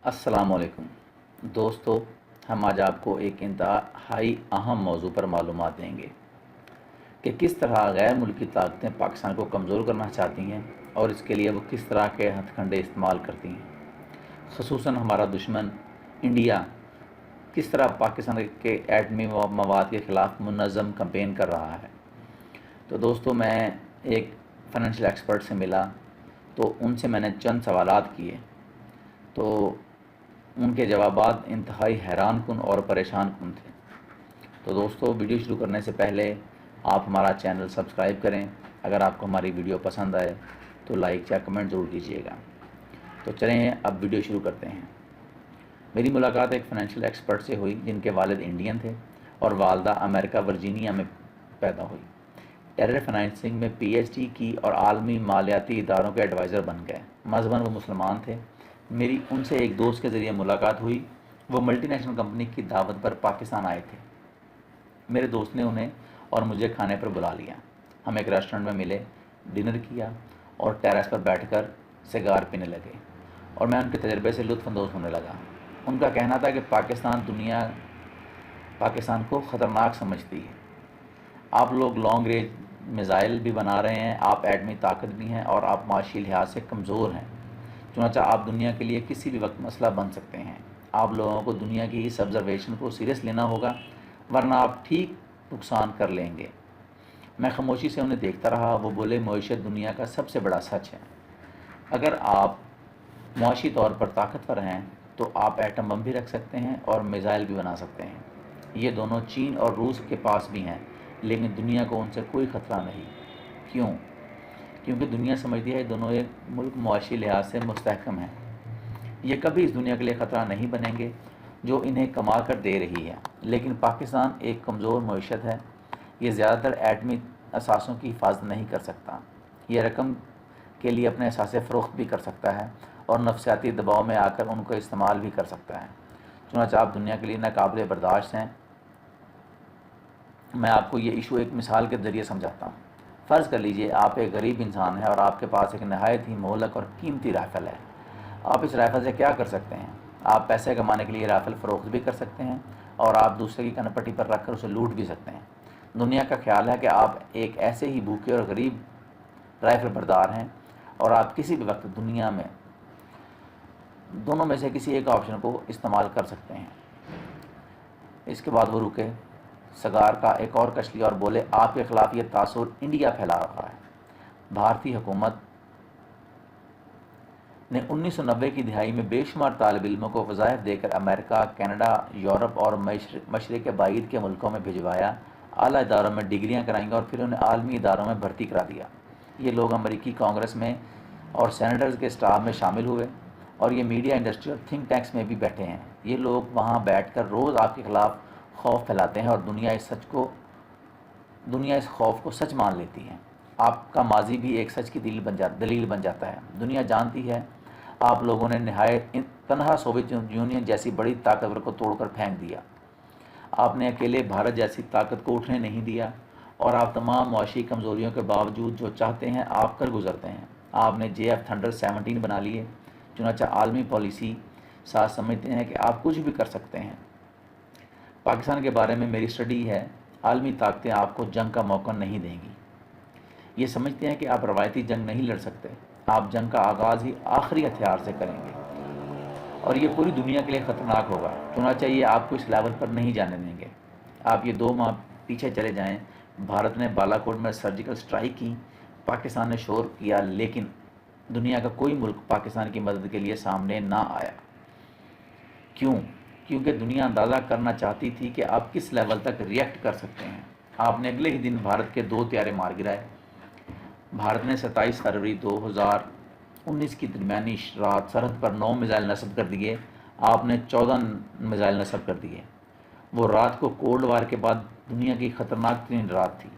अस्सलाम वालेकुम दोस्तों, हम आज आपको एक इंतहाई अहम मौजू पर मालूमात देंगे कि किस तरह गैर मुल्की ताकतें पाकिस्तान को कमज़ोर करना चाहती हैं और इसके लिए वो किस तरह के हथकंडे इस्तेमाल करती हैं। ख़ुसूसन हमारा दुश्मन इंडिया किस तरह पाकिस्तान के एटमी मवाद के ख़िलाफ़ मुनज़्ज़म कैंपेन कर रहा है। तो दोस्तों, मैं एक फाइनेंशियल एक्सपर्ट से मिला तो उनसे मैंने चंद सवालात किए तो उनके जवाबात इंतहाई हैरान कुन और परेशान कुन थे। तो दोस्तों, वीडियो शुरू करने से पहले आप हमारा चैनल सब्सक्राइब करें। अगर आपको हमारी वीडियो पसंद आए तो लाइक या कमेंट ज़रूर कीजिएगा। तो चलें अब वीडियो शुरू करते हैं। मेरी मुलाकात एक फ़ाइनेंशियल एक्सपर्ट से हुई जिनके वालिद इंडियन थे और वालदा अमेरिका वर्जीनिया में पैदा हुई। टेरर फाइनेंसिंग में पीएचडी की और आलमी मालियाती इदारों के एडवाइज़र बन गए। मज़हबन वो मुसलमान थे। मेरी उनसे एक दोस्त के ज़रिए मुलाकात हुई। वो मल्टी नेशनल कंपनी की दावत पर पाकिस्तान आए थे। मेरे दोस्त ने उन्हें और मुझे खाने पर बुला लिया। हम एक रेस्टोरेंट में मिले, डिनर किया और टेरेस पर बैठकर सिगार पीने लगे और मैं उनके तजर्बे से लुत्फ़अंदोज़ होने लगा। उनका कहना था कि पाकिस्तान को ख़तरनाक समझती है। आप लोग लॉन्ग रेंज मिज़ाइल भी बना रहे हैं, आप एटमी ताकत भी हैं और आप माशी लिहाज से कमज़ोर हैं। चुनांचे आप दुनिया के लिए किसी भी वक्त मसला बन सकते हैं। आप लोगों को दुनिया की इस ऑब्जर्वेशन को सीरियस लेना होगा, वरना आप ठीक नुकसान कर लेंगे। मैं खामोशी से उन्हें देखता रहा। वो बोले, मईशत दुनिया का सबसे बड़ा सच है। अगर आप मुआशी तौर पर ताकतवर हैं तो आप एटम बम भी रख सकते हैं और मिज़ाइल भी बना सकते हैं। ये दोनों चीन और रूस के पास भी हैं, लेकिन दुनिया को उनसे कोई ख़तरा नहीं। क्यों? क्योंकि दुनिया समझती है दोनों एक मुल्क मुआशी लिहाज से मुस्तहकम है। ये कभी इस दुनिया के लिए ख़तरा नहीं बनेंगे जो इन्हें कमा कर दे रही है। लेकिन पाकिस्तान एक कमज़ोर मईशत है। ये ज़्यादातर एटमी असासों की हिफाजत नहीं कर सकता। ये रकम के लिए अपने असासे फ़रोख्त भी कर सकता है और नफसियाती दबाव में आकर उनको इस्तेमाल भी कर सकता है। चुनांचे आप दुनिया के लिए नाकाबिले बर्दाश्त हैं। मैं आपको ये इशू एक मिसाल के ज़रिए समझाता हूँ। फ़र्ज़ कर लीजिए आप एक गरीब इंसान हैं और आपके पास एक नहायत ही मोहलक और कीमती राइफ़ल है। आप इस राइफ़ल से क्या कर सकते हैं? आप पैसे कमाने के लिए राइफ़ल फ़रोख्त भी कर सकते हैं और आप दूसरे की कनपट्टी पर रख कर उसे लूट भी सकते हैं। दुनिया का ख्याल है कि आप एक ऐसे ही भूखे और गरीब राइफ़ल बरदार हैं और आप किसी भी वक्त दुनिया में दोनों में से किसी एक ऑप्शन को इस्तेमाल कर सकते हैं। इसके बाद वो रुके, सगार का एक और कश लिया और बोले, आपके ख़िलाफ़ ये तासुर इंडिया फैला रहा है। भारतीय हुकूमत ने 1990 की दिहाई में बेशुमार तालिब इल्मों को वज़ाइफ देकर अमेरिका, कनाडा, यूरोप और मशरिक़ बाईद के मुल्कों में भिजवाया। आला इदारों में डिग्रियां कराईं और फिर उन्हें आलमी इदारों में भर्ती करा दिया। ये लोग अमरीकी कांग्रेस में और सेनेटर्स के स्टाफ में शामिल हुए और ये मीडिया इंडस्ट्री और थिंक टैंक्स में भी बैठे हैं। ये लोग वहाँ बैठ कर रोज़ आपके ख़िलाफ़ खौफ फैलाते हैं और दुनिया इस खौफ को सच मान लेती है। आपका माजी भी एक सच की दलील बन जाता है। दुनिया जानती है आप लोगों ने नहायत तनहा सोवियत यूनियन जैसी बड़ी ताकतवर को तोड़कर फेंक दिया। आपने अकेले भारत जैसी ताकत को उठने नहीं दिया और आप तमाम मुआशी कमज़ोरियों के बावजूद जो चाहते हैं आप कर गुजरते हैं। आपने JF थंडर 17 बना लिए। चुनांचे आलमी पॉलिसी साथ समझते हैं कि आप कुछ भी कर सकते हैं। पाकिस्तान के बारे में मेरी स्टडी है, आलमी ताकतें आपको जंग का मौका नहीं देंगी। ये समझते हैं कि आप रवायती जंग नहीं लड़ सकते। आप जंग का आगाज़ ही आखिरी हथियार से करेंगे और ये पूरी दुनिया के लिए ख़तरनाक होगा। चुनांचे ये आपको इस लेवल पर नहीं जाने देंगे। आप ये 2 माह पीछे चले जाएं। भारत ने बालाकोट में सर्जिकल स्ट्राइक की, पाकिस्तान ने शोर किया, लेकिन दुनिया का कोई मुल्क पाकिस्तान की मदद के लिए सामने ना आया। क्यों? क्योंकि दुनिया अंदाज़ा करना चाहती थी कि आप किस लेवल तक रिएक्ट कर सकते हैं। आपने अगले ही दिन भारत के 2 त्यारे मार गिराए। भारत ने 27 फरवरी 2019 की दरमियानी रात सरहद पर 9 मिज़ाइल नस्ब कर दिए। आपने 14 मिज़ाइल नस्ब कर दिए। वो रात को कोल्ड वार के बाद दुनिया की ख़तरनाक तरीन रात थी।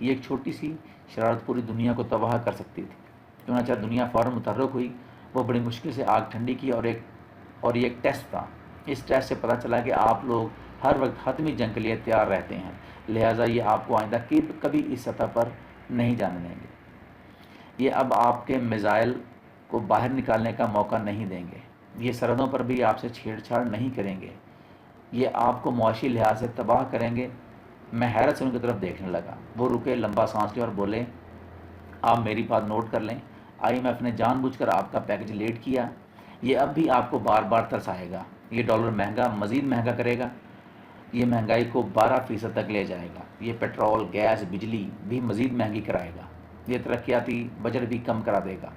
ये एक छोटी सी शरारत पूरी दुनिया को तबाह कर सकती थी। चुनांचे दुनिया फ़ौरन मुतहर्रिक हुई। वो बड़ी मुश्किल से आग ठंडी की और ये एक टेस्ट था। इस टेस्ट से पता चला कि आप लोग हर वक्त हतमी जंग के लिए तैयार रहते हैं, लिहाजा ये आपको आइंदा कभी इस सतह पर नहीं जाने देंगे। ये अब आपके मिज़ाइल को बाहर निकालने का मौका नहीं देंगे। یہ سرحدوں پر بھی آپ سے چھیڑ چھاڑ نہیں کریں گے، یہ آپ کو معاشی لحاظ سے تباہ کریں گے۔ میں حیرت سے ان کی طرف دیکھنے لگا۔ وہ رکے، لمبا سانس لے اور بولے، آپ میری بات نوٹ کر لیں، IMF نے جان بوجھ کر آپ کا پیکج لیٹ کیا، یہ اب بھی آپ کو بار بار ترسائے گا، یہ ڈالر مہنگا مزید مہنگا کرے گا، یہ مہنگائی کو 12% تک لے جائے گا، یہ پیٹرول، گیس، بجلی بھی مزید مہنگی کرائے گا، یہ ترقیاتی بجٹ بھی کم کرا دے گا،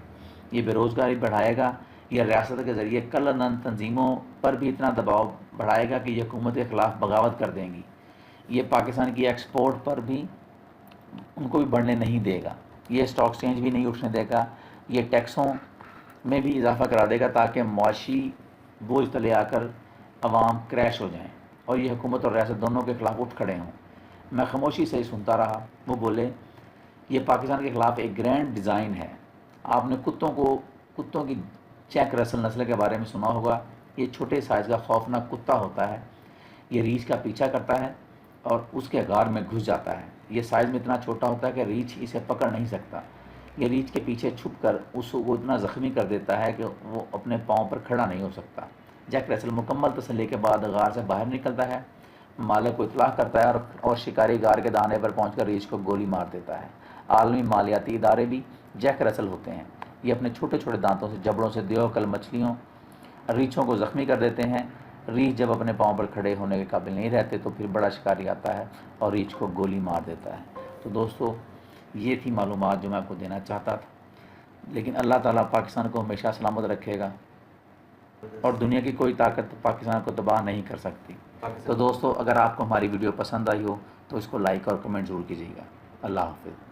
یہ بے روزگاری بڑھائے گا، یہ ریاست کے ذریعے کل ادن تنظیموں پر بھی اتنا دباؤ بڑھائے گا کہ یہ حکومت کے خلاف بغاوت کر دیں گی، یہ پاکستان کی ایکسپورٹ پر بھی ان کو بھی بڑھنے نہیں دے گا، یہ اسٹاک ایکسچینج بھی نہیں اٹھنے دے گا، یہ ٹیکسوں میں بھی اضافہ کرا دے گا تاکہ معاشی بوجھ تلے آ کر عوام کریش ہو جائیں اور یہ حکومت اور ریاست دونوں کے خلاف اٹھ کھڑے ہوں۔ میں خاموشی سے ہی سنتا رہا۔ وہ بولے، یہ پاکستان کے خلاف ایک گرینڈ ڈیزائن ہے۔ آپ نے کتوں کی جیک رسل نسل کے بارے میں سنا ہوگا۔ یہ چھوٹے سائز کا خوفناک کتا ہوتا ہے، یہ ریچھ کا پیچھا کرتا ہے اور اس کے غار میں گھس جاتا ہے۔ یہ سائز میں اتنا چھوٹا ہوتا ہے کہ ریچھ اسے پکڑ نہیں سکتا، یہ ریچھ کے پیچھے چھپ کر اس کو اتنا زخمی کر دیتا ہے کہ وہ اپنے پاؤں پر کھڑا نہیں ہو سکتا۔ جیک ریسل مکمل تسلی کے بعد غار سے باہر نکلتا ہے، مالک کو اطلاع کرتا ہے اور شکاری غار کے دانے پر پہنچ کر ریچھ کو گولی مار دیتا ہے۔ عالمی مالیاتی ادارے بھی جیک ریسل ہوتے ہیں، یہ اپنے چھوٹے چھوٹے دانتوں سے جبڑوں سے دیوکل مچھلیوں ریچھوں کو زخمی کر دیتے ہیں۔ ریچھ جب اپنے پاؤں پر کھڑے ہونے کے قابل نہیں رہتے تو پھر بڑا شکاری آتا ہے اور ریچھ کو گولی مار دیتا ہے۔ تو دوستو، یہ تھی معلومات جو میں آپ کو دینا چاہتا تھا، لیکن اللہ تعالیٰ پاکستان کو ہمیشہ سلامت رکھے گا اور دنیا کی کوئی طاقت پاکستان کو تباہ نہیں کر سکتی۔ تو دوستو، اگر آپ کو ہماری ویڈیو پسند آئی ہو تو اس کو لائک اور کمنٹ ضرور کیجیے گا۔ اللہ حافظ۔